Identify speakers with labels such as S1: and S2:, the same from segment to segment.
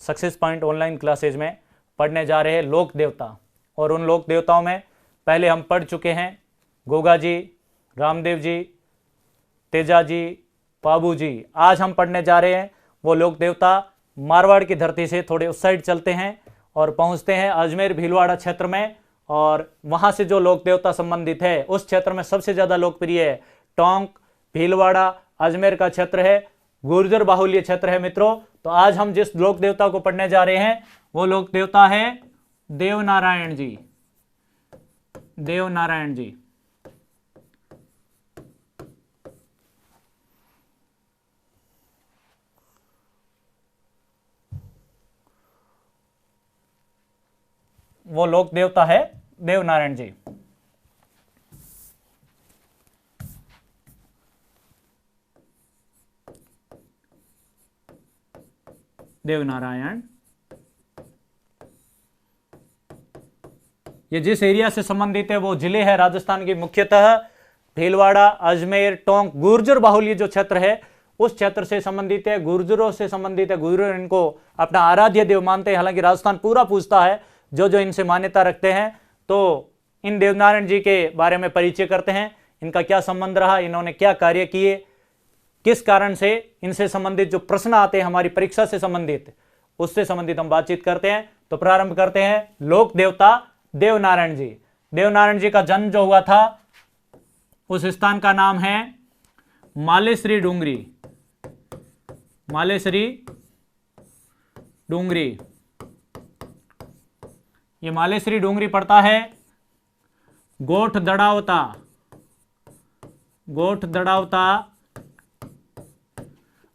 S1: Success point online classes में पढ़ने जा रहे हैं लोक देवता। और उन लोक देवताओं में पहले हम पढ़ चुके हैं गोगा जी, रामदेव जी, तेजा जी, पाबू जी। आज हम पढ़ने जा रहे हैं वो लोक देवता। मारवाड़ की धरती से थोड़े उस साइड चलते हैं और पहुंचते हैं अजमेर भीलवाड़ा क्षेत्र में, और वहां से जो लोक देवता संबंधित है उस क्षेत्र में सबसे ज्यादा लोकप्रिय है टोंक, भीलवाड़ा, अजमेर का क्षेत्र है, गुर्जर बाहुल्य क्षेत्र है मित्रों। तो आज हम जिस लोक देवता को पढ़ने जा रहे हैं वो लोक देवता है देवनारायण जी। देवनारायण जी। वो लोक देवता है देवनारायण जी। देवनारायण ये जिस एरिया से संबंधित है वो जिले है राजस्थान की, मुख्यतः भीलवाड़ा, अजमेर, टोंक, गुर्जर बाहुल्य जो क्षेत्र है उस क्षेत्र से संबंधित है, गुर्जरों से संबंधित है। गुर्जर इनको अपना आराध्य देव मानते हैं। हालांकि राजस्थान पूरा पूछता है जो जो इनसे मान्यता रखते हैं। तो इन देवनारायण जी के बारे में परिचय करते हैं, इनका क्या संबंध रहा, इन्होंने क्या कार्य किए, किस कारण से इनसे संबंधित जो प्रश्न आते हैं हमारी परीक्षा से संबंधित, उससे संबंधित हम बातचीत करते हैं। तो प्रारंभ करते हैं लोक देवता देवनारायण जी। देवनारायण जी का जन्म जो हुआ था उस स्थान का नाम है मालेश्री डूंगरी। मालेश्री डूंगरी। ये मालेश्री डूंगरी पड़ता है गोठ दड़ावता। गोठ दड़ावता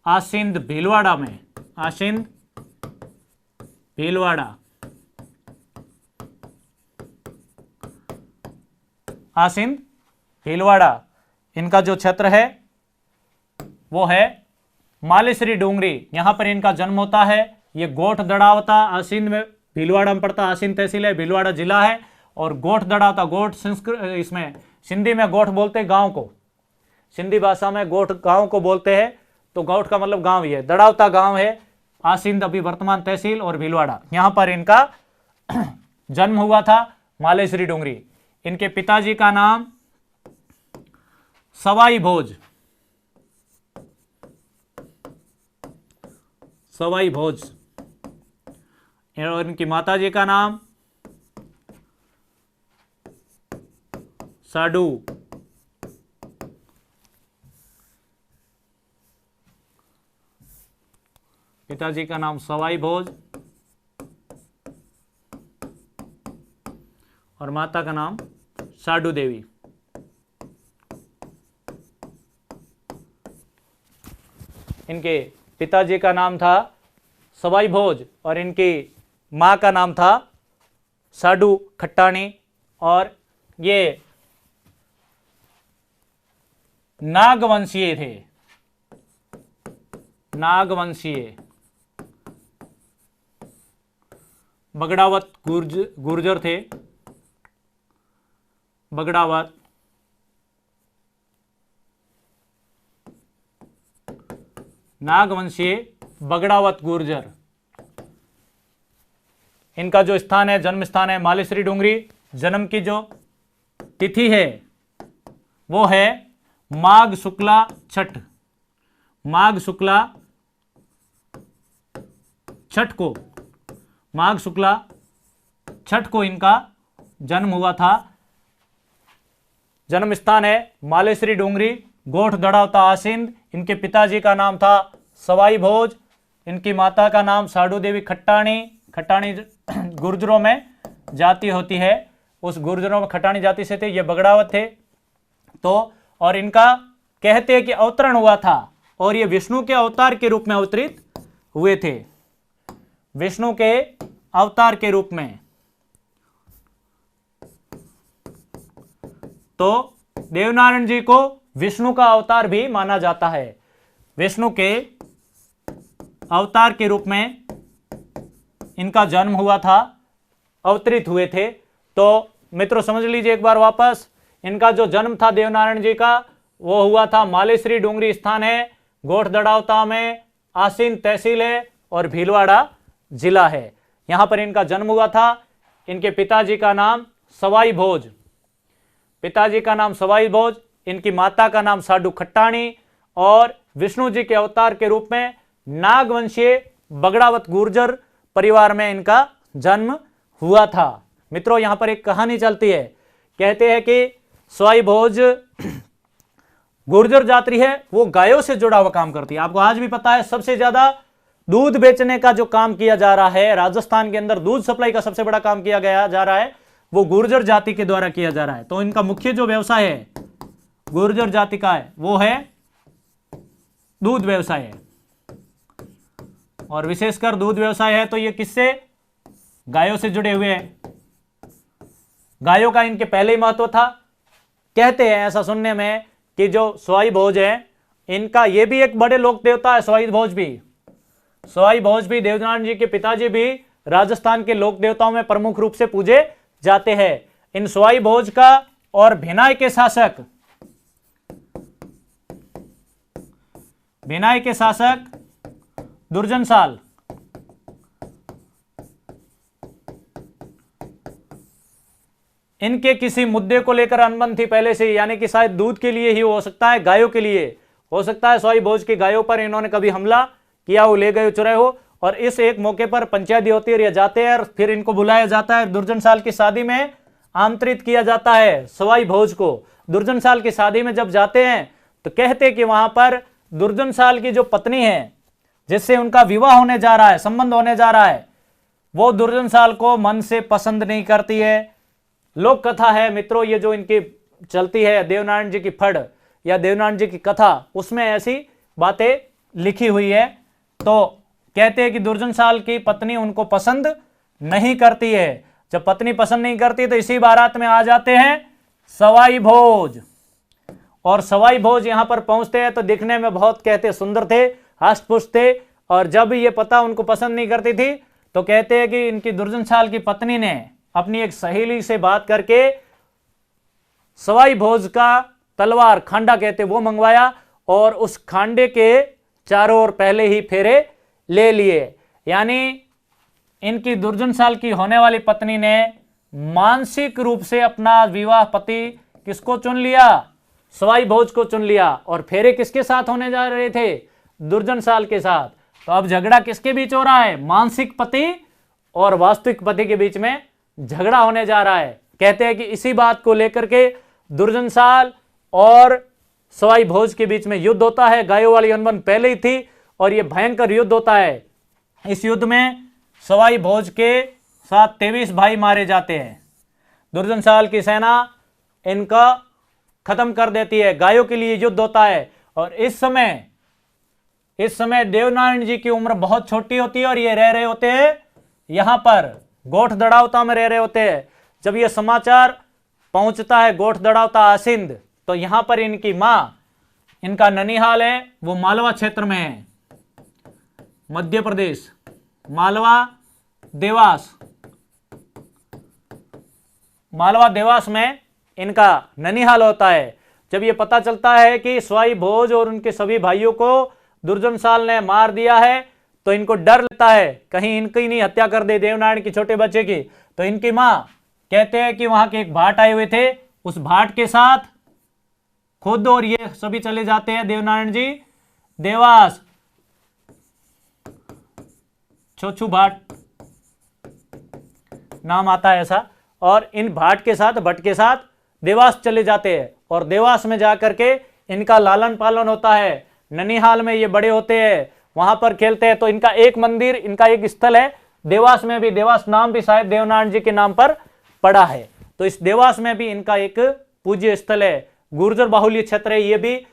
S1: आसिंद भीलवाड़ा में। आसिंद भीलवाड़ा। आसिंद भीलवाड़ा इनका जो क्षेत्र है वो है मालेश्री डूंगरी। यहां पर इनका जन्म होता है। ये गोठ दड़ावता आसिंद में भीलवाड़ा में पड़ता। आसिंद तहसील है, भीलवाड़ा जिला है। और गोठ दड़ावता, गोठ संस्कृत, इसमें सिंधी में गोठ बोलते हैं गांव को, सिंधी भाषा में गोठ गांव को बोलते हैं। तो गोठ का मतलब गांव ही है। दड़ावता गांव है, आसिंद अभी वर्तमान तहसील, और भीलवाड़ा यहां पर इनका जन्म हुआ था। मालेश्री डूंगरी। इनके पिताजी का नाम सवाई भोज। सवाई भोज। और इनकी माताजी का नाम साडू। पिताजी का नाम सवाई भोज और माता का नाम साडू देवी। इनके पिताजी का नाम था सवाई भोज और इनकी मां का नाम था साडू खट्टाणी। और ये नागवंशीय थे। नागवंशीय। बगड़ावत गुर्जर थे। बगड़ावत। नागवंशीय बगड़ावत गुर्जर। इनका जो स्थान है, जन्म स्थान है मालेश्री डूंगरी। जन्म की जो तिथि है वो है माघ शुक्ला छठ। माघ शुक्ला छठ को, माघ शुक्ला छठ को इनका जन्म हुआ था। जन्म स्थान है मालेश्री डूंगरी, गोठ दड़ावता आसिंद। इनके पिताजी का नाम था सवाई भोज। इनकी माता का नाम साडू देवी खट्टाणी। खट्टाणी गुर्जरों में जाति होती है, उस गुर्जरों में खट्टाणी जाति से थे। ये बगड़ावत थे। तो और इनका कहते हैं कि अवतरण हुआ था और ये विष्णु के अवतार के रूप में अवतरित हुए थे। विष्णु के अवतार के रूप में। तो देवनारायण जी को विष्णु का अवतार भी माना जाता है। विष्णु के अवतार के रूप में इनका जन्म हुआ था, अवतरित हुए थे। तो मित्रों समझ लीजिए एक बार वापस, इनका जो जन्म था देवनारायण जी का वो हुआ था मालेश्री डूंगरी स्थान है, गोठ दड़ावता में, आसीन तहसील है और भीलवाड़ा जिला है। यहां पर इनका जन्म हुआ था। इनके पिताजी का नाम सवाई भोज, पिताजी का नाम सवाई भोज, इनकी माता का नाम साडू खट्टाणी, और विष्णु जी के अवतार के रूप में नागवंशीय बगड़ावत गुर्जर परिवार में इनका जन्म हुआ था। मित्रों, यहां पर एक कहानी चलती है। कहते हैं कि सवाई भोज गुर्जर जाति है, वो गायों से जुड़ा हुआ काम करती है। आपको आज भी पता है, सबसे ज्यादा दूध बेचने का जो काम किया जा रहा है राजस्थान के अंदर, दूध सप्लाई का सबसे बड़ा काम किया गया जा रहा है, वो गुर्जर जाति के द्वारा किया जा रहा है। तो इनका मुख्य जो व्यवसाय है गुर्जर जाति का है, वो है दूध व्यवसाय है। और विशेषकर दूध व्यवसाय है तो ये किससे, गायों से जुड़े हुए हैं। गायों का इनके पहले ही महत्व था। कहते हैं ऐसा सुनने में कि जो सवाई भोज है, इनका ये भी एक बड़े लोक देवता है। सवाई भोज भी देवनारायण जी के पिताजी भी राजस्थान के लोक देवताओं में प्रमुख रूप से पूजे जाते हैं। इन सवाई भोज का और भिनाई के शासक दुर्जनसाल, इनके किसी मुद्दे को लेकर अनबन थी पहले से, यानी कि शायद दूध के लिए ही हो सकता है, गायों के लिए हो सकता है। सवाई भोज की गायों पर इन्होंने कभी हमला किया हो, ले गए चुराए हो। और इस एक मौके पर पंचायत होती है और ये जाते हैं, और फिर इनको बुलाया जाता है। दुर्जनसाल की शादी में आमंत्रित किया जाता है सवाई भोज को। दुर्जनसाल की शादी में जब जाते हैं तो कहते कि वहां पर दुर्जनसाल की जो पत्नी है, जिससे उनका विवाह होने जा रहा है, संबंध होने जा रहा है, वो दुर्जनसाल को मन से पसंद नहीं करती है। लोक कथा है मित्रों, ये जो इनकी चलती है देवनारायण जी की फड़ या देवनारायण जी की कथा, उसमें ऐसी बातें लिखी हुई है। तो कहते हैं कि दुर्जनसाल की पत्नी उनको पसंद नहीं करती है। जब पत्नी पसंद नहीं करती तो इसी बारात में आ जाते हैं सवाई भोज। और सवाई भोज यहां पर पहुंचते हैं तो दिखने में बहुत कहते सुंदर थे, हष्ट-पुष्ट थे। और जब ये पता उनको पसंद नहीं करती थी तो कहते हैं कि इनकी दुर्जनसाल की पत्नी ने अपनी एक सहेली से बात करके सवाई भोज का तलवार, खांडा कहते वो मंगवाया, और उस खांडे के चारों ओर पहले ही फेरे ले लिए। यानी इनकी दुर्जनसाल की होने वाली पत्नी ने मानसिक रूप से अपना विवाह पति किसको चुन लिया, सवाई भोज को चुन लिया। और फेरे किसके साथ होने जा रहे थे, दुर्जनसाल के साथ। तो अब झगड़ा किसके बीच हो रहा है, मानसिक पति और वास्तविक पति के बीच में झगड़ा होने जा रहा है। कहते हैं कि इसी बात को लेकर के दुर्जनसाल और सवाई भोज के बीच में युद्ध होता है। गायों वाली अनबन पहले ही थी और यह भयंकर युद्ध होता है। इस युद्ध में सवाई भोज के साथ 23 भाई मारे जाते हैं। दुर्जनसाल की सेना इनका खत्म कर देती है। गायों के लिए युद्ध होता है। और इस समय देवनारायण जी की उम्र बहुत छोटी होती है और ये रह रहे होते हैं यहां पर गोठ दड़ावता में रह रहे होते हैं। जब यह समाचार पहुंचता है गोठ दड़ावता आसिंद, तो यहां पर इनकी मां, इनका ननिहाल है वो मालवा क्षेत्र में है, मध्य प्रदेश, मालवा देवास में इनका ननिहाल होता है। जब यह पता चलता है कि सवाई भोज और उनके सभी भाइयों को दुर्जनसाल ने मार दिया है तो इनको डर लगता है कहीं इनकी नहीं हत्या कर दे, देवनारायण की छोटे बच्चे की। तो इनकी मां कहते हैं कि वहां के एक भाट आए हुए थे, उस भाट के साथ खुद और ये सभी चले जाते हैं देवनारायण जी देवास। छोछू भाट नाम आता है ऐसा। और इन भाट के साथ, भट्ट के साथ देवास चले जाते हैं और देवास में जाकर के इनका लालन पालन होता है। ननिहाल में ये बड़े होते हैं, वहां पर खेलते हैं। तो इनका एक मंदिर, इनका एक स्थल है देवास में भी, देवास नाम भी शायद देवनारायण जी के नाम पर पड़ा है। तो इस देवास में भी इनका एक पूज्य स्थल है। गुर्जर बाहुल्य क्षेत्र है ये भी।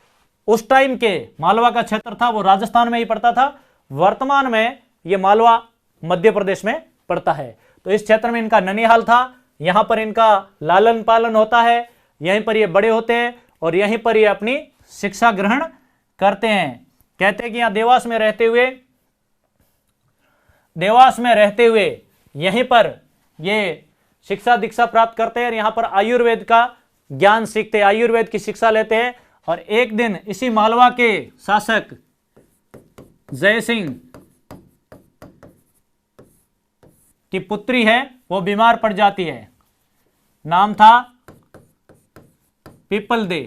S1: उस टाइम के मालवा का क्षेत्र था वो राजस्थान में ही पड़ता था, वर्तमान में ये मालवा मध्य प्रदेश में पड़ता है। तो इस क्षेत्र में इनका ननिहाल था, यहां पर इनका लालन पालन होता है, यहीं पर ये बड़े होते हैं और यहीं पर ये अपनी शिक्षा ग्रहण करते हैं। कहते हैं कि यहां देवास में रहते हुए यहीं पर ये शिक्षा दीक्षा प्राप्त करते हैं और यहां पर आयुर्वेद का ज्ञान सीखते हैं, आयुर्वेद की शिक्षा लेते हैं। और एक दिन इसी मालवा के शासक की पुत्री है वो बीमार पड़ जाती है, नाम था पीपल दे,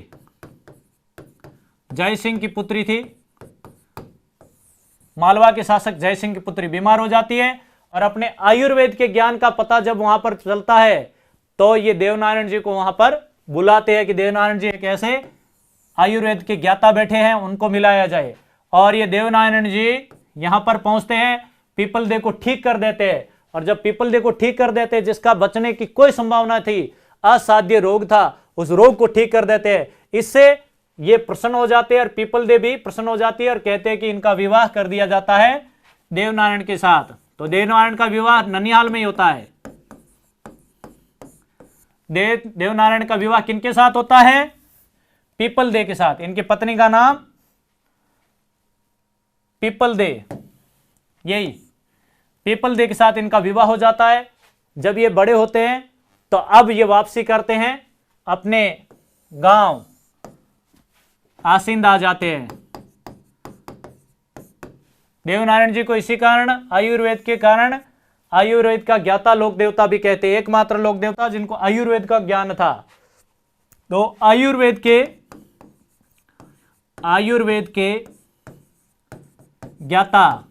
S1: जय सिंह की पुत्री थी, मालवा के शासक जय सिंह की पुत्री बीमार हो जाती है और अपने आयुर्वेद के ज्ञान का पता जब वहां पर चलता है तो ये देवनारायण जी को वहां पर बुलाते हैं कि देवनारायण जी एक ऐसे आयुर्वेद के ज्ञाता बैठे हैं, उनको मिलाया जाए। और ये देवनारायण जी यहां पर पहुंचते हैं, पीपल दे को ठीक कर देते हैं, और जब पीपल दे को ठीक कर देते हैं, जिसका बचने की कोई संभावना थी, असाध्य रोग था, उस रोग को ठीक कर देते हैं। इससे ये प्रसन्न हो जाते हैं और पीपल दे भी प्रसन्न हो जाती है और कहते हैं कि इनका विवाह कर दिया जाता है देवनारायण के साथ। तो देवनारायण का विवाह ननिहाल में ही होता है। देवनारायण का विवाह किनके साथ होता है? पीपल दे के साथ। इनकी पत्नी का नाम पीपल दे, यही पीपल दे के साथ इनका विवाह हो जाता है। जब ये बड़े होते हैं तो अब ये वापसी करते हैं अपने गांव, आसिंद आ जाते हैं। देवनारायण जी को इसी कारण, आयुर्वेद के कारण, आयुर्वेद का ज्ञाता लोक देवता भी कहते हैं, एकमात्र लोक देवता जिनको आयुर्वेद का ज्ञान था। तो आयुर्वेद के ज्ञाता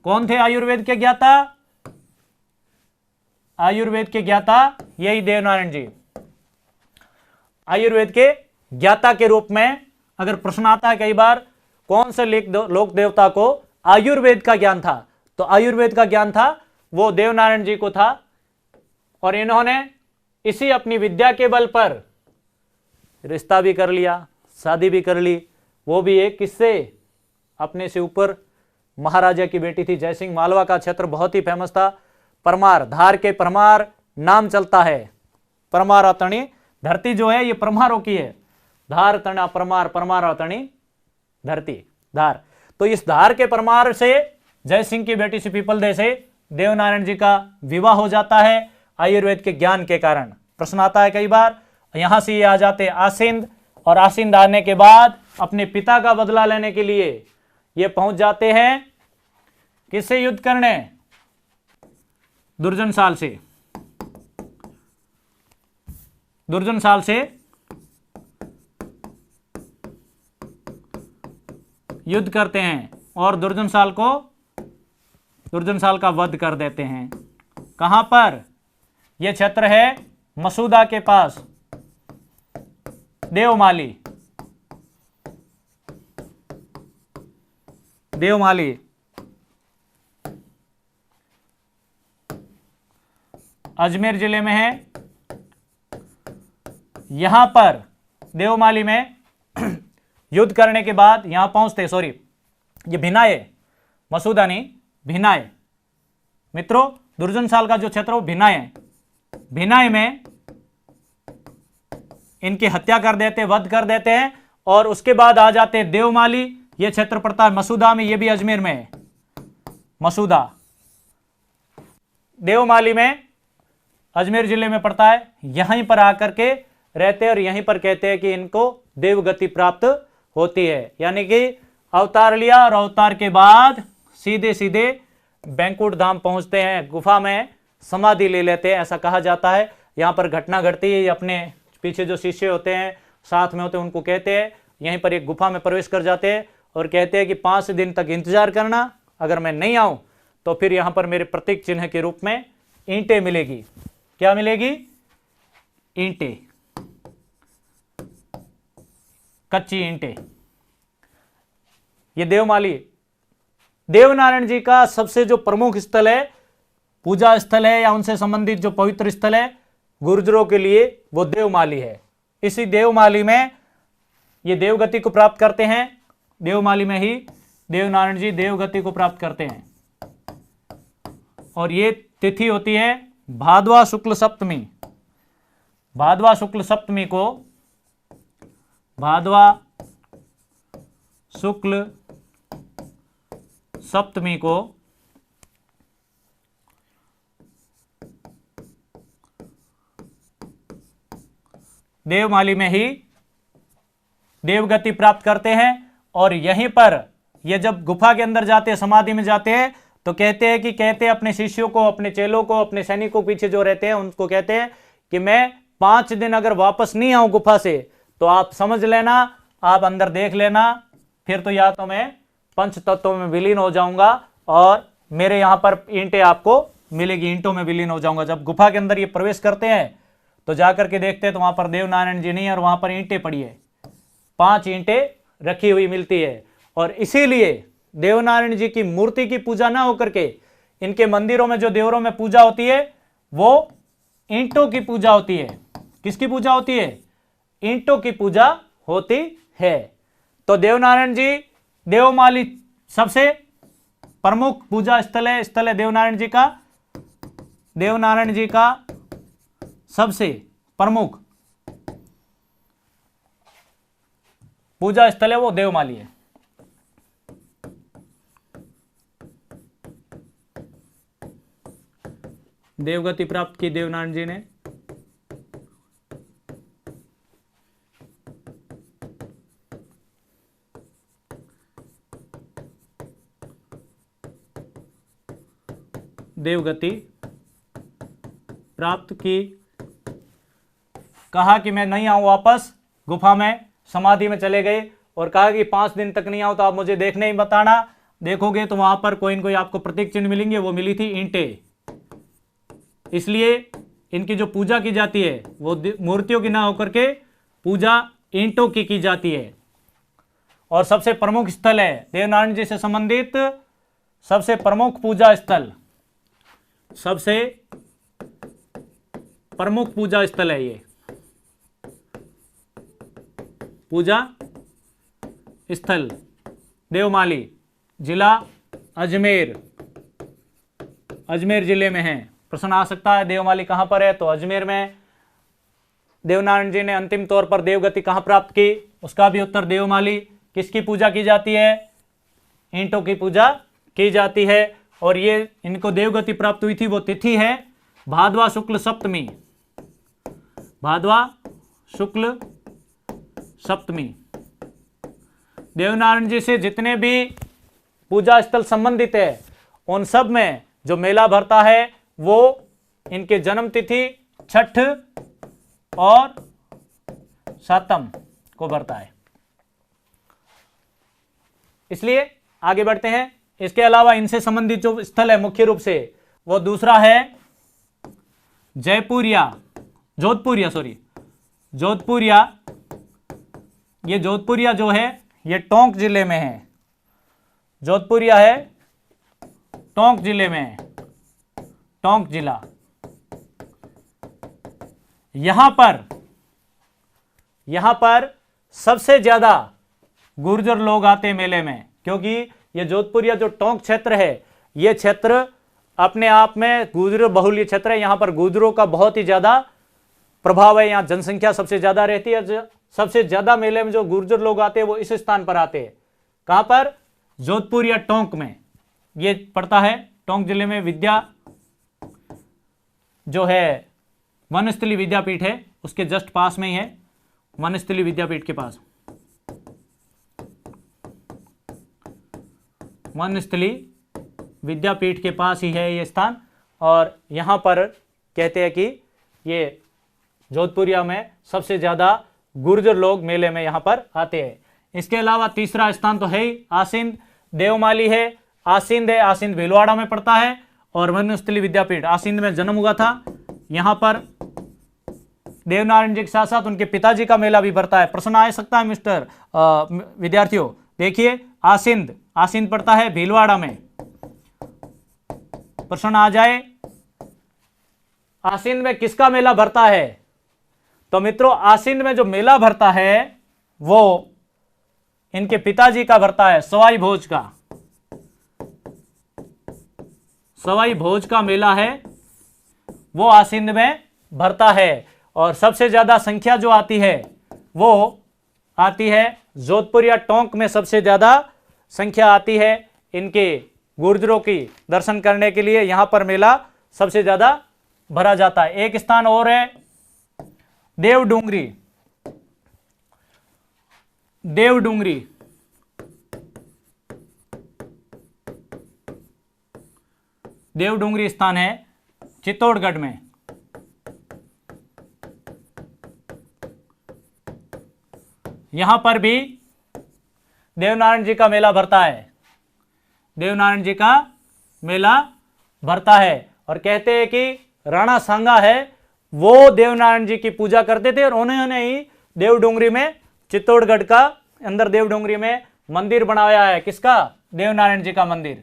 S1: कौन थे? आयुर्वेद के ज्ञाता, आयुर्वेद के ज्ञाता यही देवनारायण जी। आयुर्वेद के ज्ञाता के रूप में अगर प्रश्न आता है कई बार, कौन से लोक देवता को आयुर्वेद का ज्ञान था, तो आयुर्वेद का ज्ञान था वो देवनारायण जी को था। और इन्होंने इसी अपनी विद्या के बल पर रिश्ता भी कर लिया, शादी भी कर ली। वो भी एक किससे? अपने से ऊपर महाराजा की बेटी थी जय सिंह। मालवा का क्षेत्र बहुत ही फेमस था। परमार, धार के परमार नाम चलता है। परमार अतणी धरती जो है ये परमारों की है। धार तना परमार, परमार अतणी धरती, धार। तो इस धार के परमार से जय सिंह की बेटी से पीपल दे से देवनारायण जी का विवाह हो जाता है आयुर्वेद के ज्ञान के कारण। प्रश्न आता है कई बार। यहां से ये आ जाते हैं आसिंद, और आसिंद आने के बाद अपने पिता का बदला लेने के लिए ये पहुंच जाते हैं किससे युद्ध करने? दुर्जनशाल से। दुर्जनशाल से युद्ध करते हैं और दुर्जनशाल का वध कर देते हैं। कहां पर? यह क्षेत्र है मसूदा के पास, देवमाली। देवमाली अजमेर जिले में है। यहां पर देवमाली में युद्ध करने के बाद यहां पहुंचते, सॉरी ये भिनाए, मसूदा नहीं भिनाए। मित्रों दुर्जनशाल का जो क्षेत्र वो भिनाए है। भिनाए में इनकी हत्या कर देते, वध कर देते हैं, और उसके बाद आ जाते हैं देवमाली। यह क्षेत्र पड़ता है मसूदा में, यह भी अजमेर में है। मसूदा देवमाली में अजमेर जिले में पड़ता है। यहीं पर आकर के रहते हैं और यहीं पर कहते हैं कि इनको देवगति प्राप्त होती है, यानी कि अवतार लिया और अवतार के बाद सीधे सीधे बैंकुट धाम पहुंचते हैं, गुफा में समाधि ले लेते हैं, ऐसा कहा जाता है। यहां पर घटना घटती है। अपने पीछे जो शिष्य होते हैं, साथ में होते हैं, उनको कहते हैं, यहीं पर एक गुफा में प्रवेश कर जाते हैं और कहते हैं कि 5 दिन तक इंतजार करना, अगर मैं नहीं आऊं तो फिर यहां पर मेरे प्रतीक चिन्ह के रूप में ईंटें मिलेगी। क्या मिलेगी? ईंटें, कच्ची ईंटें। ये देवमाली देवनारायण जी का सबसे जो प्रमुख स्थल है, पूजा स्थल है या उनसे संबंधित जो पवित्र स्थल है गुर्जरों के लिए, वो देवमाली है। इसी देवमाली में ये देवगति को प्राप्त करते हैं। देवमाली में ही देवनारायण जी देवगति को प्राप्त करते हैं। और ये तिथि होती है भादवा शुक्ल सप्तमी। भादवा शुक्ल सप्तमी को, भादवा शुक्ल सप्तमी को देवमाली में ही देवगति प्राप्त करते हैं। और यहीं पर ये जब गुफा के अंदर जाते हैं, समाधि में जाते हैं, तो कहते हैं कि अपने शिष्यों को, अपने चेलों को, अपने सैनिकों के पीछे जो रहते हैं उनको कहते हैं कि मैं 5 दिन अगर वापस नहीं आऊं गुफा से तो आप समझ लेना, आप अंदर देख लेना, फिर तो या तो मैं पंच तत्वों में विलीन हो जाऊंगा और मेरे यहां पर ईंटें आपको मिलेगी, ईंटों में विलीन हो जाऊंगा। जब गुफा के अंदर ये प्रवेश करते हैं तो जाकर के देखते हैं तो वहां पर देवनारायण जी नहीं है और वहां पर ईंटें पड़ी है, 5 ईंटें रखी हुई मिलती है। और इसीलिए देवनारायण जी की मूर्ति की पूजा ना होकर के इनके मंदिरों में जो देवरों में पूजा होती है वो ईंटों की पूजा होती है। किसकी पूजा होती है? ईंटों की पूजा होती है। तो देवनारायण जी देवमाली सबसे प्रमुख पूजा स्थल है देवनारायण जी का। देवनारायण जी का सबसे प्रमुख पूजा स्थल है वो देवमाली है। देवगति प्राप्त की देवनारायण जी ने। देवगति प्राप्त की, कहा कि मैं नहीं आऊं वापस, गुफा में समाधि में चले गए और कहा कि 5 दिन तक नहीं आऊं तो आप मुझे देखने ही बताना। देखोगे तो वहां पर कोई न कोई आपको प्रतीक चिन्ह मिलेंगे, वो मिली थी ईंटें। इसलिए इनकी जो पूजा की जाती है वो मूर्तियों की ना होकर के पूजा ईंटों की जाती है। और सबसे प्रमुख स्थल है देवनारायण जी से संबंधित सबसे प्रमुख पूजा स्थल, सबसे प्रमुख पूजा स्थल है ये पूजा स्थल। देवमाली जिला अजमेर, अजमेर जिले में है। प्रश्न आ सकता है देवमाली कहां पर है, तो अजमेर में। देवनारायण जी ने अंतिम तौर पर देवगति कहां प्राप्त की, उसका भी उत्तर देवमाली। किसकी पूजा की जाती है? ईंटों की पूजा की जाती है। और ये इनको देवगति प्राप्त हुई थी वो तिथि है भादवा शुक्ल सप्तमी, भादवा शुक्ल सप्तमी। देवनारायण जी से जितने भी पूजा स्थल संबंधित है उन सब में जो मेला भरता है वो इनके जन्म तिथि, छठ और सातम को भरता है। इसलिए आगे बढ़ते हैं। इसके अलावा इनसे संबंधित जो स्थल है मुख्य रूप से वो दूसरा है जोधपुरिया। ये जोधपुरिया जो है ये टोंक जिले में है। जोधपुरिया है टोंक जिले में है, टोंक जिला। यहां पर सबसे ज्यादा गुर्जर लोग आते हैं मेले में, क्योंकि ये जोधपुरिया जो टोंक क्षेत्र है ये क्षेत्र अपने आप में गुर्जर बहुल्य क्षेत्र है। यहां पर गुर्जरों का बहुत ही ज्यादा प्रभाव है, यहां जनसंख्या सबसे ज्यादा रहती है। सबसे ज्यादा मेले में जो गुर्जर लोग आते हैं वो इस स्थान पर आते हैं। कहां पर? जोधपुर या टोंक में। ये पड़ता है टोंक जिले में। विद्या जो है वनस्थली विद्यापीठ है उसके जस्ट पास में ही है, वनस्थली विद्यापीठ के पास। वनस्थली विद्यापीठ के पास ही है ये स्थान। और यहां पर कहते हैं कि ये जोधपुरिया में सबसे ज्यादा गुर्जर लोग मेले में यहां पर आते हैं। इसके अलावा तीसरा स्थान तो है ही आसिंद। देवमाली है, आसिंद है, आसिंद भीलवाड़ा में पड़ता है। और वनस्थली विद्यापीठ आसिंद में जन्म हुआ था। यहां पर देवनारायण जी के साथ साथ उनके पिताजी का मेला भी भरता है। प्रश्न आ सकता है मिस्टर विद्यार्थियों, देखिए आसिंद पड़ता है भीलवाड़ा में। प्रश्न आ जाए आसिंद में किसका मेला भरता है, तो मित्रों आसिंद में जो मेला भरता है वो इनके पिताजी का भरता है, सवाई भोज का। सवाई भोज का मेला है वो आसिंद में भरता है। और सबसे ज्यादा संख्या जो आती है वो आती है जोधपुर या टोंक में। सबसे ज्यादा संख्या आती है इनके गुर्जरों की दर्शन करने के लिए। यहां पर मेला सबसे ज्यादा भरा जाता है। एक स्थान और है देवडूंगरी। देवडोंगरी स्थान है चित्तौड़गढ़ में। यहां पर भी देवनारायण जी का मेला भरता है, देवनारायण जी का मेला भरता है। और कहते हैं कि राणा सांगा है वो देवनारायण जी की पूजा करते थे और उन्होंने ही देवडोंगरी में, चित्तौड़गढ़ का अंदर देवडोंगरी में मंदिर बनाया है। किसका? देवनारायण जी का मंदिर।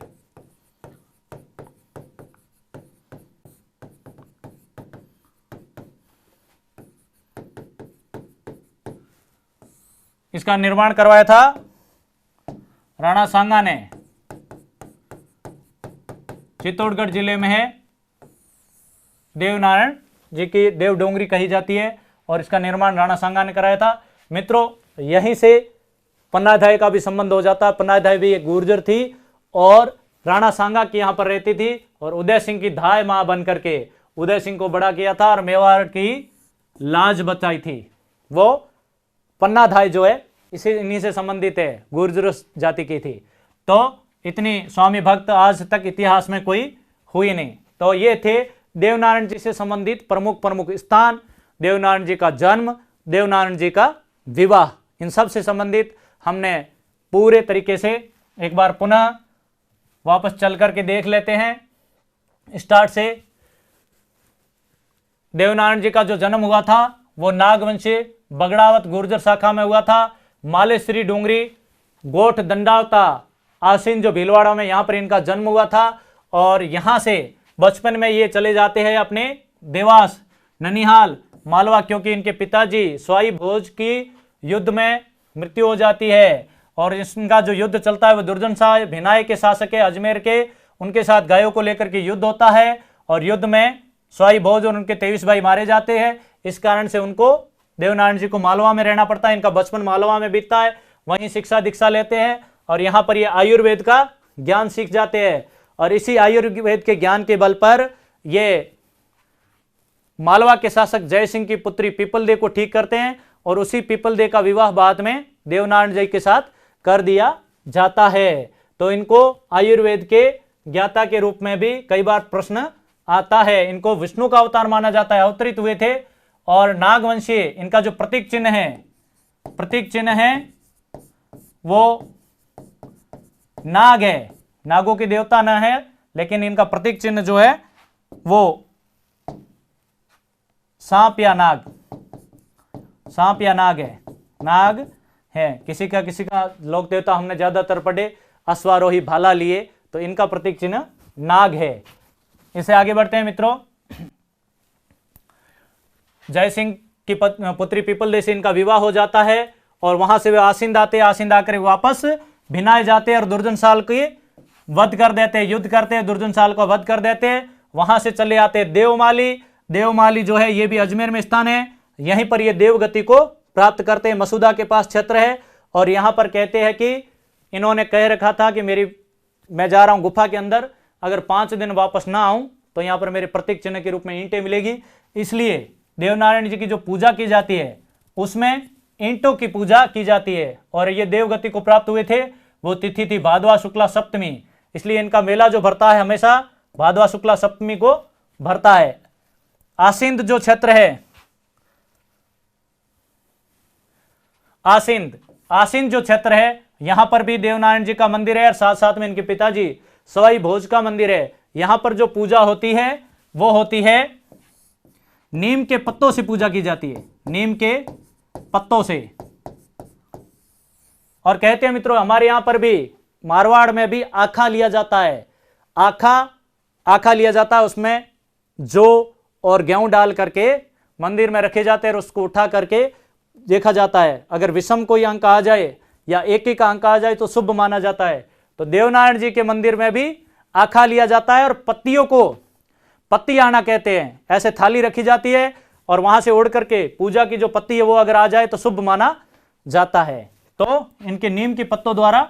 S1: इसका निर्माण करवाया था राणा सांगा ने। चित्तौड़गढ़ जिले में है, देवनारायण जी की देवडोंगरी कही जाती है और इसका निर्माण राणा सांगा ने कराया था। मित्रों, यहीं से पन्नाधाय का भी संबंध हो जाता है। पन्नाधाय भी एक गुर्जर थी और राणा सांगा की यहां पर रहती थी और उदय सिंह की धाय मां बन करके उदय सिंह को बड़ा किया था और मेवाड़ की लाज बचाई थी। वो पन्नाधाय जो है इन्हीं से संबंधित है, गुर्जर जाति की थी। तो इतनी स्वामी भक्त आज तक इतिहास में कोई हुई नहीं। तो ये थे देवनारायण जी से संबंधित प्रमुख प्रमुख स्थान, देवनारायण जी का जन्म, देवनारायण जी का विवाह, इन सब से संबंधित हमने पूरे तरीके से एक बार पुनः वापस चल करके देख लेते हैं स्टार्ट से। देवनारायण जी का जो जन्म हुआ था वो नागवंशी बगड़ावत गुर्जर शाखा में हुआ था। मालेश्वरी डोंगरी गोठ दंडावता आसीन जो भीलवाड़ा में, यहां पर इनका जन्म हुआ था। और यहां से बचपन में ये चले जाते हैं अपने देवास, ननिहाल, मालवा, क्योंकि इनके पिताजी स्वाई भोज की युद्ध में मृत्यु हो जाती है। और इनका जो युद्ध चलता है वो दुर्जन शाह भिनाई के शासक है अजमेर के, उनके साथ गायों को लेकर के युद्ध होता है और युद्ध में स्वाई भोज और उनके 23 भाई मारे जाते हैं। इस कारण से उनको, देवनारायण जी को, मालवा में रहना पड़ता है। इनका बचपन मालवा में बीतता है, वहीं शिक्षा दीक्षा लेते हैं और यहाँ पर ये आयुर्वेद का ज्ञान सीख जाते हैं। और इसी आयुर्वेद के ज्ञान के बल पर ये मालवा के शासक जय सिंह की पुत्री पीपल देव को ठीक करते हैं और उसी पीपल देव का विवाह बाद में देवनारायण जी के साथ कर दिया जाता है। तो इनको आयुर्वेद के ज्ञाता के रूप में भी कई बार प्रश्न आता है। इनको विष्णु का अवतार माना जाता है, अवतरित हुए थे। और नागवंशी, इनका जो प्रतीक चिन्ह है, प्रतीक चिन्ह है वो नाग है, नागों की देवता न है, लेकिन इनका प्रतीक चिन्ह जो है वो सांप या नाग, सांप या नाग है, नाग है। किसी का लोक देवता हमने ज्यादातर पढ़े अश्वारोही भाला लिए, तो इनका प्रतीक चिन्ह नाग है। इसे आगे बढ़ते हैं मित्रों। जय सिंह की पुत्री पीपल देव से इनका विवाह हो जाता है और वहां से वे आसिंद आते हैं, आसिंद आकर वापस भिनाए जाते हैं और दुर्जन साल की वध कर देते हैं, युद्ध करते हैं, दुर्जन साल को वध कर देते हैं। वहां से चले आते हैं देवमाली। देवमाली जो है ये भी अजमेर में स्थान है, यहीं पर ये देवगति को प्राप्त करते हैं। मसूदा के पास क्षेत्र है और यहां पर कहते हैं कि इन्होंने कह रखा था कि मैं जा रहा हूं गुफा के अंदर, अगर 5 दिन वापस ना आऊं तो यहां पर मेरे प्रतीक चिन्ह के रूप में ईंटें मिलेगी। इसलिए देवनारायण जी की जो पूजा की जाती है उसमें ईंटों की पूजा की जाती है। और ये देवगति को प्राप्त हुए थे, वो तिथि थी भादवा शुक्ला सप्तमी, इसलिए इनका मेला जो भरता है हमेशा भादवा शुक्ला सप्तमी को भरता है। आसिंद जो क्षेत्र है, आसिंद जो क्षेत्र है, यहां पर भी देवनारायण जी का मंदिर है और साथ साथ में इनके पिताजी सवाई भोज का मंदिर है। यहां पर जो पूजा होती है वो होती है नीम के पत्तों से पूजा की जाती है, नीम के पत्तों से। और कहते हैं मित्रों हमारे यहां पर भी मारवाड़ में भी आखा लिया जाता है, आखा लिया जाता है, उसमें जौ और गेहूं डाल करके मंदिर में रखे जाते हैं और उसको उठा करके देखा जाता है। अगर विषम कोई अंक आ जाए या एक ही का अंक आ जाए तो शुभ माना जाता है। तो देवनारायण जी के मंदिर में भी आखा लिया जाता है और पत्तियों को पत्ती आना कहते हैं। ऐसे थाली रखी जाती है और वहां से उड़ करके पूजा की जो पत्ती है वो अगर आ जाए तो शुभ माना जाता है। तो इनके नीम के पत्तों द्वारा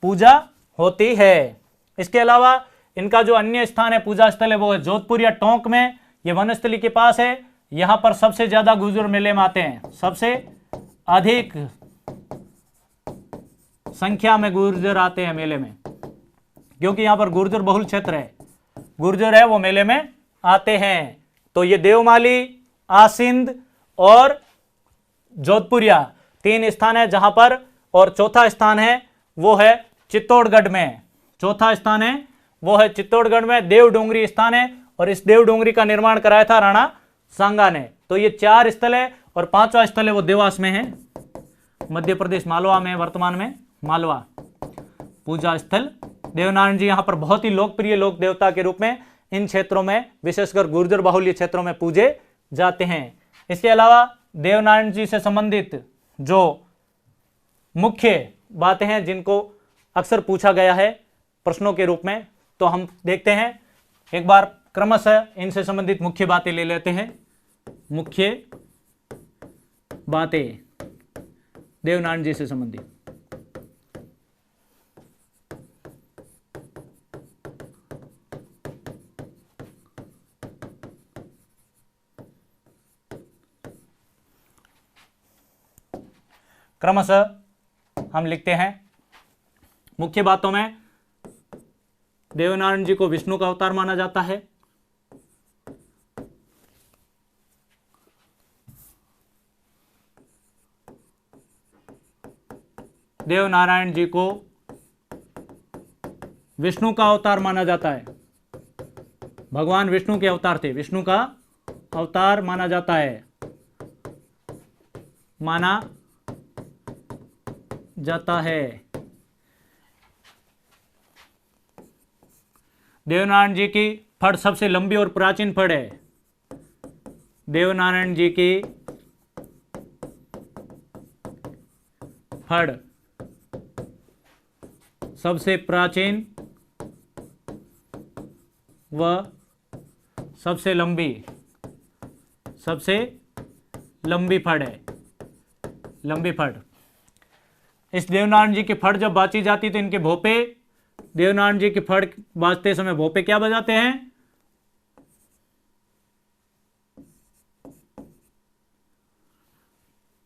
S1: पूजा होती है। इसके अलावा इनका जो अन्य स्थान है, पूजा स्थल है, वो है जोधपुर या टोंक में, ये वनस्थली के पास है। यहां पर सबसे ज्यादा गुर्जर मेले में आते हैं, सबसे अधिक संख्या में गुर्जर आते हैं मेले में, क्योंकि यहां पर गुर्जर बहुल क्षेत्र है। गुर्जर है वो मेले में आते हैं। तो ये देवमाली, आसिंद और जोधपुरिया 3 स्थान है जहां पर, और चौथा स्थान है वो है चित्तौड़गढ़ में। चौथा स्थान है वो है चित्तौड़गढ़ में, देवडोंगरी स्थान है, और इस देवडोंगरी का निर्माण कराया था राणा सांगा ने। तो ये 4 स्थल है, और 5वां स्थल है वो देवास में है, मध्य प्रदेश मालवा में, वर्तमान में मालवा पूजा स्थल। देवनारायण जी यहाँ पर बहुत ही लोकप्रिय लोक देवता के रूप में इन क्षेत्रों में, विशेषकर गुर्जर बाहुल्य क्षेत्रों में पूजे जाते हैं। इसके अलावा देवनारायण जी से संबंधित जो मुख्य बातें हैं जिनको अक्सर पूछा गया है प्रश्नों के रूप में, तो हम देखते हैं एक बार क्रमशः इनसे संबंधित मुख्य बातें ले लेते हैं। मुख्य बातें देवनारायण जी से संबंधित। क्रमशः हम लिखते हैं। मुख्य बातों में देवनारायण जी को विष्णु का अवतार माना जाता है। देवनारायण जी को विष्णु का अवतार माना जाता है। भगवान विष्णु के अवतार थे, विष्णु का अवतार माना जाता है, माना जाता है। देवनारायण जी की फड़ सबसे लंबी और प्राचीन फड़ है। देवनारायण जी की फड़ सबसे प्राचीन व सबसे लंबी फड़ है, लंबी फड़। इस देवनारायण जी की फड़ जब बाची जाती तो इनके भोपे, देवनारायण जी की फड़ बाजते समय भोपे क्या बजाते हैं?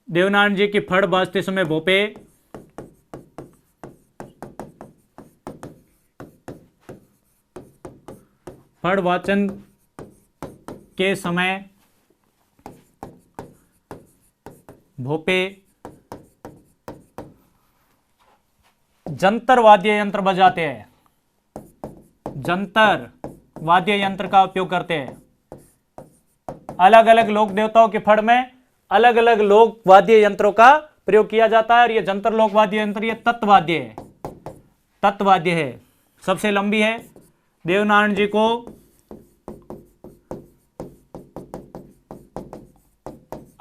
S1: देवनारायण जी की फड़ बाजते समय भोपे फड़ वाचन के समय भोपे जंतर वाद्य यंत्र बजाते हैं, जंतर वाद्य यंत्र का उपयोग करते हैं। अलग अलग लोक देवताओं के फड़ में अलग अलग लोक वाद्य यंत्रों का प्रयोग किया जाता है, और ये जंतर लोक वाद्य यंत्र ये तत्वाद्य है, तत्वाद्य है, सबसे लंबी है। देवनारायण जी को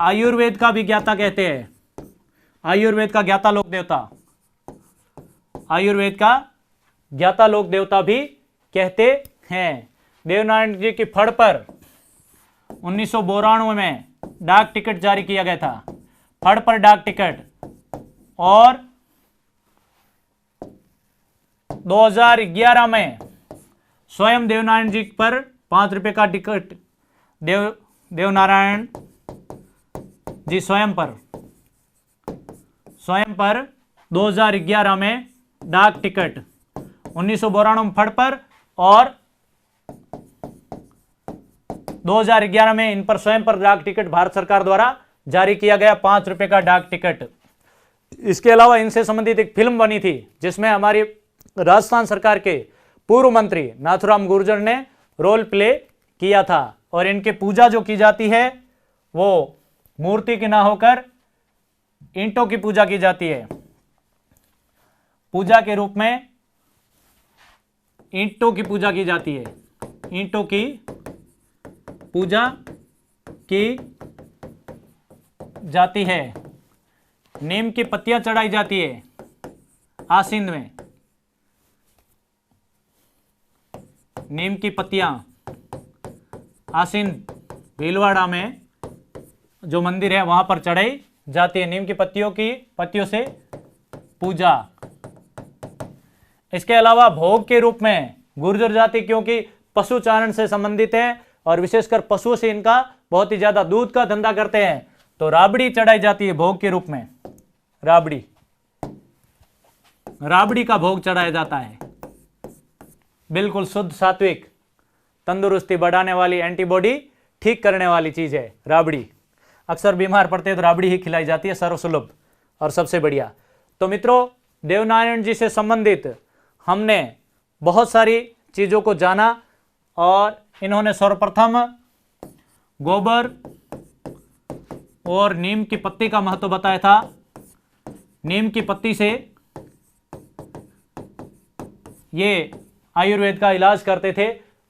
S1: आयुर्वेद का भी ज्ञाता कहते हैं, आयुर्वेद का ज्ञाता लोक देवता, आयुर्वेद का ज्ञाता लोक देवता भी कहते हैं। देवनारायण जी की फड़ पर 1992 में डाक टिकट जारी किया गया था, फड़ पर डाक टिकट, और 2011 में स्वयं देवनारायण जी पर 5 रुपए का टिकट देवनारायण जी स्वयं पर 2011 में डाक टिकट 1992 में फड़ पर, और 2011 में इन पर स्वयं पर डाक टिकट भारत सरकार द्वारा जारी किया गया, 5 रुपए का डाक टिकट। इसके अलावा इनसे संबंधित एक फिल्म बनी थी जिसमें हमारी राजस्थान सरकार के पूर्व मंत्री नाथुराम गुर्जर ने रोल प्ले किया था, और इनके पूजा जो की जाती है वो मूर्ति की ना होकर ईंटों की पूजा की जाती है। पूजा के रूप में ईंटों की पूजा की जाती है, ईंटों की पूजा की जाती है। नीम की पत्तियां चढ़ाई जाती है आसिन में, नीम की पत्तियां आसिन भीलवाड़ा में जो मंदिर है वहां पर चढ़ाई जाती है, नीम की पत्तियों से पूजा। इसके अलावा भोग के रूप में गुर्जर जाति क्योंकि पशु चारण से संबंधित है और विशेषकर पशुओं से इनका बहुत ही ज्यादा दूध का धंधा करते हैं, तो राबड़ी चढ़ाई जाती है भोग के रूप में, राबड़ी का भोग चढ़ाया जाता है, बिल्कुल शुद्ध सात्विक तंदुरुस्ती बढ़ाने वाली, एंटीबॉडी ठीक करने वाली चीज है राबड़ी। अक्सर बीमार पड़ते हैं तो राबड़ी ही खिलाई जाती है, सर्वसुलभ और सबसे बढ़िया। तो मित्रों, देवनारायण जी से संबंधित हमने बहुत सारी चीजों को जाना और इन्होंने सर्वप्रथम गोबर और नीम की पत्ती का महत्व बताया था। नीम की पत्ती से ये आयुर्वेद का इलाज करते थे,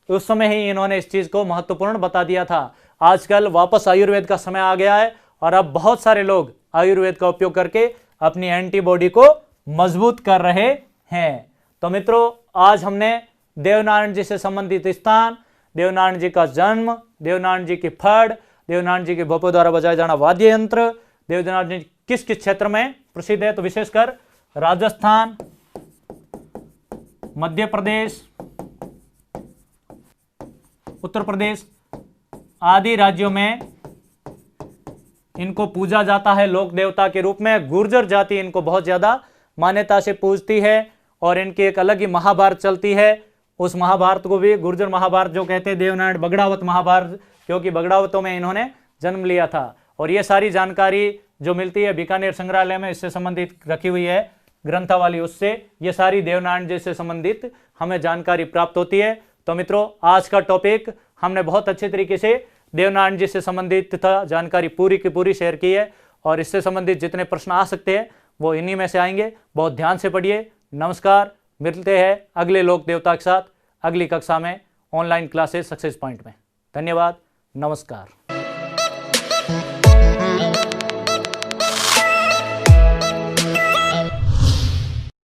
S1: उस समय ही इन्होंने इस चीज को महत्वपूर्ण बता दिया था। आजकल वापस आयुर्वेद का समय आ गया है और अब बहुत सारे लोग आयुर्वेद का उपयोग करके अपनी एंटीबॉडी को मजबूत कर रहे हैं। तो मित्रों, आज हमने देवनारायण जी से संबंधित स्थान, देवनारायण जी का जन्म, देवनारायण जी की फड़, देवनारायण जी के भोपों द्वारा बजाया जाना वाद्य यंत्र, देवनारायण जी किस किस क्षेत्र में प्रसिद्ध है, तो विशेषकर राजस्थान, मध्य प्रदेश, उत्तर प्रदेश आदि राज्यों में इनको पूजा जाता है लोक देवता के रूप में। गुर्जर जाति इनको बहुत ज्यादा मान्यता से पूजती है और इनकी एक अलग ही महाभारत चलती है। उस महाभारत को भी गुर्जर महाभारत जो कहते हैं, देवनारायण बगड़ावत महाभारत, क्योंकि बगड़ावतों में इन्होंने जन्म लिया था। और ये सारी जानकारी जो मिलती है बीकानेर संग्रहालय में, इससे संबंधित रखी हुई है ग्रंथावली, उससे ये सारी देवनारायण जी से संबंधित हमें जानकारी प्राप्त होती है। तो मित्रों, आज का टॉपिक हमने बहुत अच्छे तरीके से देवनारायण जी से संबंधित था, जानकारी पूरी की पूरी शेयर की है और इससे संबंधित जितने प्रश्न आ सकते हैं वो इन्हीं में से आएंगे। बहुत ध्यान से पढ़िए। नमस्कार, मिलते हैं अगले लोक देवता के साथ अगली कक्षा में ऑनलाइन क्लासेस सक्सेस पॉइंट में। धन्यवाद, नमस्कार।